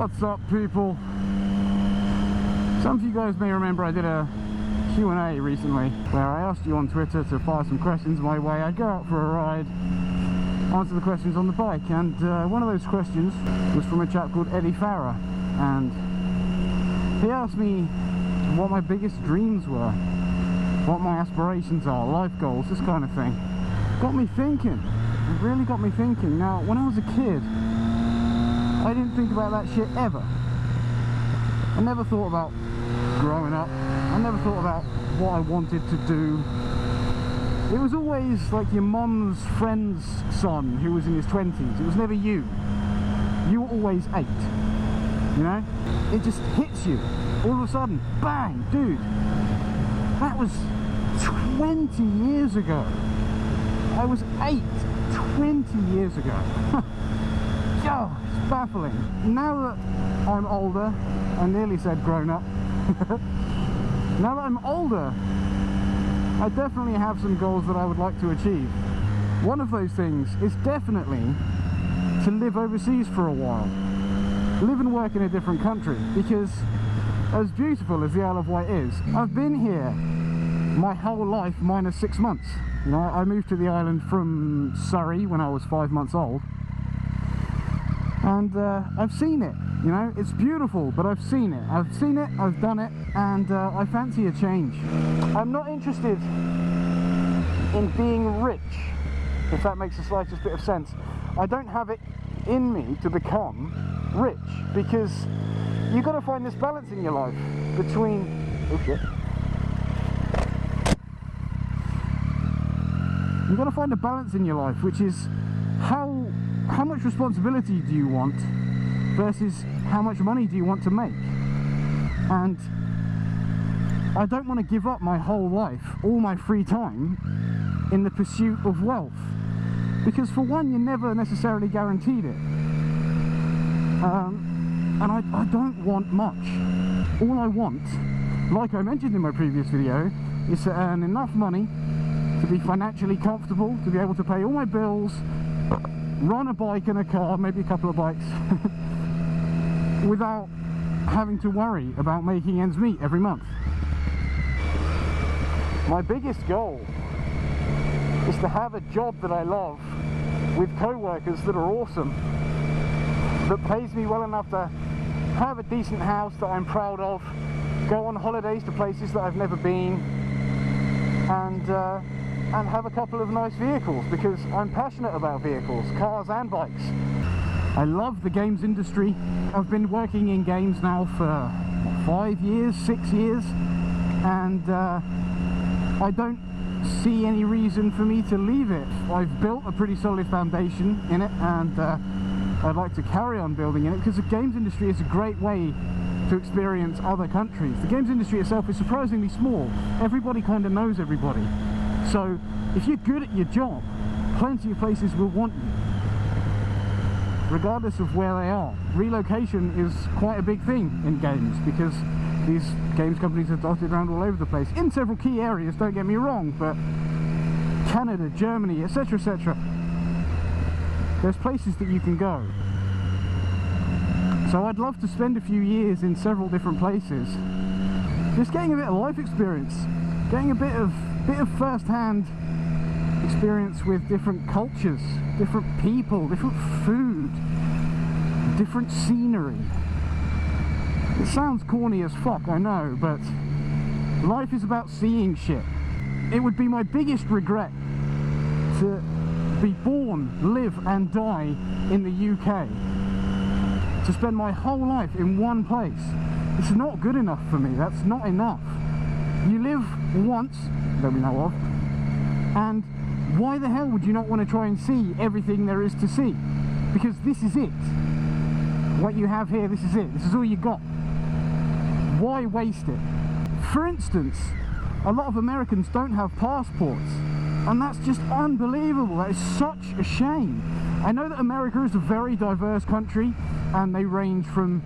What's up, people? Some of you guys may remember I did a Q&A recently where I asked you on Twitter to fire some questions my way. I'd go out for a ride, answer the questions on the bike, and one of those questions was from a chap called Eddie Farrer, and he asked me what my biggest dreams were, what my aspirations are, life goals, this kind of thing. Got me thinking. It really got me thinking. Now, when I was a kid, I didn't think about that shit ever. I never thought about growing up. I never thought about what I wanted to do. It was always like your mum's friend's son who was in his 20s. It was never you. You were always 8. You know? It just hits you. All of a sudden, bang, dude. That was 20 years ago. I was 8, 20 years ago. Oh, it's baffling. Now that I'm older, I nearly said grown up. Now that I'm older, I definitely have some goals that I would like to achieve. One of those things is definitely to live overseas for a while. Live and work in a different country, because as beautiful as the Isle of Wight is, I've been here my whole life minus 6 months. You know, I moved to the island from Surrey when I was 5 months old, and I've seen it. You know, it's beautiful, but I've seen it. I've seen it, I've done it, and I fancy a change. I'm not interested in being rich, if that makes the slightest bit of sense. I don't have it in me to become rich, because you've got to find this balance in your life between... oh shit. You've got to find a balance in your life, which is how much responsibility do you want versus how much money do you want to make. And I don't want to give up my whole life, all my free time, in the pursuit of wealth, because for one, you're never necessarily guaranteed it, and I don't want much. All I want, like I mentioned in my previous video, is to earn enough money to be financially comfortable, to be able to pay all my bills, run a bike and a car, maybe a couple of bikes, without having to worry about making ends meet every month. My biggest goal is to have a job that I love, with co-workers that are awesome, that pays me well enough to have a decent house that I'm proud of, go on holidays to places that I've never been, and have a couple of nice vehicles, because I'm passionate about vehicles, cars and bikes. I love the games industry. I've been working in games now for 5 years, 6 years, and I don't see any reason for me to leave it. I've built a pretty solid foundation in it, and I'd like to carry on building in it, because the games industry is a great way to experience other countries. The games industry itself is surprisingly small. Everybody kind of knows everybody. So if you're good at your job, plenty of places will want you, regardless of where they are. Relocation is quite a big thing in games, because these games companies are dotted around all over the place, in several key areas, don't get me wrong, but Canada, Germany, etc, etc. There's places that you can go. So I'd love to spend a few years in several different places, just getting a bit of life experience, getting a bit of first-hand experience with different cultures, different people, different food, different scenery. It sounds corny as fuck, I know, but life is about seeing shit. It would be my biggest regret to be born, live and die in the UK, to spend my whole life in one place. It's not good enough for me. That's not enough. You live once, that we know of, and why the hell would you not want to try and see everything there is to see? Because this is it. What you have here, this is it. This is all you got. Why waste it? For instance, a lot of Americans don't have passports, and that's just unbelievable. That is such a shame. I know that America is a very diverse country, and they range from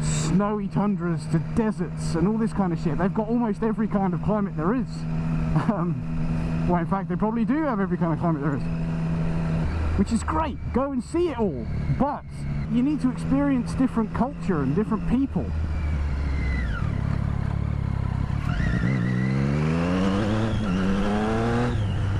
snowy tundras to deserts and all this kind of shit. They've got almost every kind of climate there is. Well, in fact, they probably do have every kind of climate there is, which is great. Go and see it all. But You need to experience different culture and different people.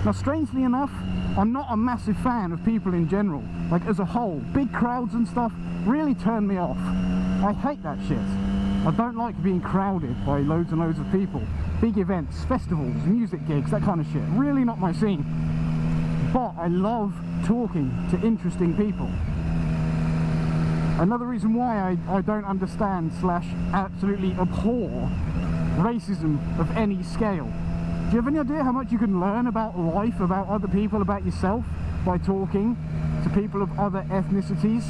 Now, strangely enough, I'm not a massive fan of people in general. Like, as a whole, big crowds and stuff really turn me off. I hate that shit. I don't like being crowded by loads and loads of people. Big events, festivals, music gigs, that kind of shit. Really not my scene. But I love talking to interesting people. Another reason why I don't understand / absolutely abhor racism of any scale. Do you have any idea how much you can learn about life, about other people, about yourself by talking to people of other ethnicities,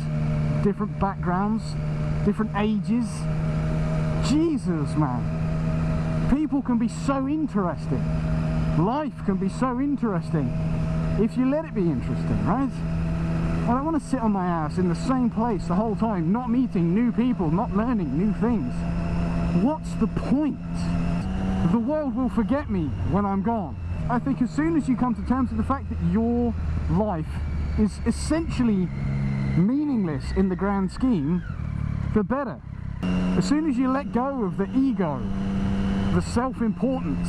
different backgrounds, different ages? Jesus, man. People can be so interesting. Life can be so interesting if you let it be interesting, right? I don't want to sit on my ass in the same place the whole time, not meeting new people, not learning new things. What's the point? The world will forget me when I'm gone. I think as soon as you come to terms with the fact that your life is essentially meaningless in the grand scheme, the better. As soon as you let go of the ego, the self-importance,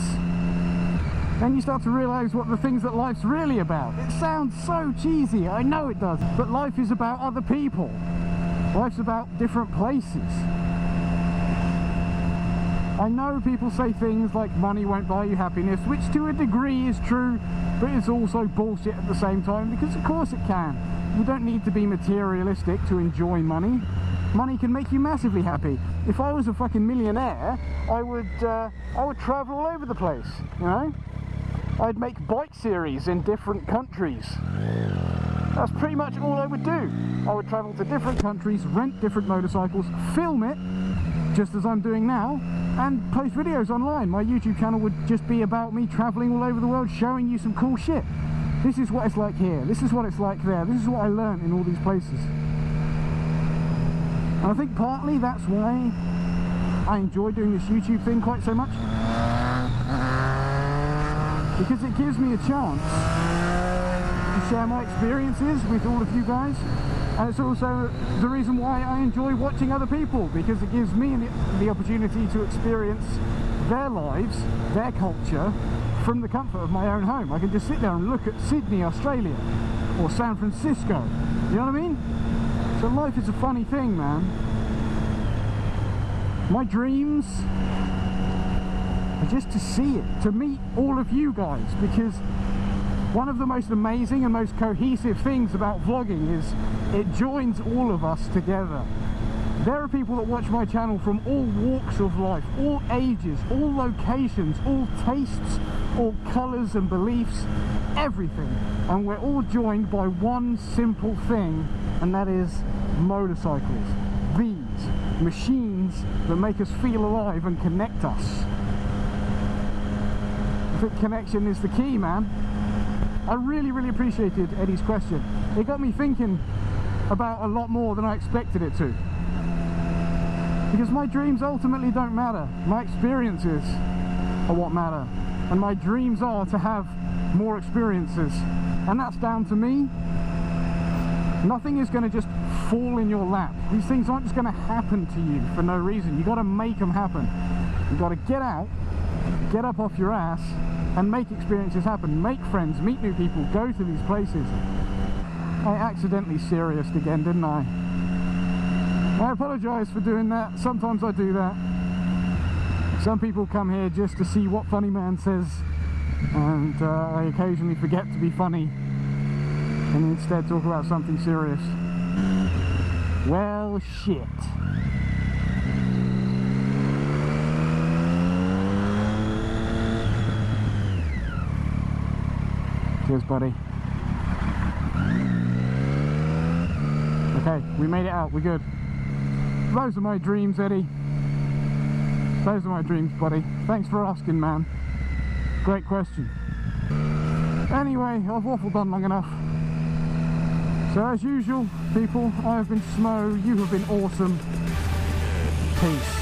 then you start to realise what the things that life's really about. It sounds so cheesy, I know it does, but life is about other people. Life's about different places. I know people say things like money won't buy you happiness, which to a degree is true, but it's also bullshit at the same time, because of course it can. You don't need to be materialistic to enjoy money. Money can make you massively happy. If I was a fucking millionaire, I would travel all over the place, you know? I'd make bike series in different countries. That's pretty much all I would do. I would travel to different countries, rent different motorcycles, film it, just as I'm doing now, and post videos online. My YouTube channel would just be about me traveling all over the world, showing you some cool shit. This is what it's like here, this is what it's like there, this is what I learned in all these places. And I think partly that's why I enjoy doing this YouTube thing quite so much, because it gives me a chance to share my experiences with all of you guys. And it's also the reason why I enjoy watching other people, because it gives me the opportunity to experience their lives, their culture, from the comfort of my own home. I can just sit there and look at Sydney, Australia, or San Francisco. You know what I mean? So life is a funny thing, man. My dreams are just to see it, to meet all of you guys, because one of the most amazing and most cohesive things about vlogging is it joins all of us together. There are people that watch my channel from all walks of life, all ages, all locations, all tastes, all colours and beliefs, everything. And we're all joined by one simple thing, and that is motorcycles. These machines that make us feel alive and connect us. I think connection is the key, man. I really, really appreciated Eddie's question. It got me thinking about a lot more than I expected it to. Because my dreams ultimately don't matter. My experiences are what matter. And my dreams are to have more experiences. And that's down to me. Nothing is going to just fall in your lap. These things aren't just going to happen to you for no reason. You've got to make them happen. You've got to get out, get up off your ass, and make experiences happen. Make friends, meet new people, go to these places. I accidentally serious again, didn't I? I apologise for doing that. Sometimes I do that. Some people come here just to see what funny man says, and I occasionally forget to be funny and instead talk about something serious. Well, shit. Cheers, buddy. Okay, we made it out, we're good. Those are my dreams, Eddie. Those are my dreams, buddy. Thanks for asking, man. Great question. Anyway, I've waffled on long enough. So as usual, people, I have been Smo, you have been awesome. Peace.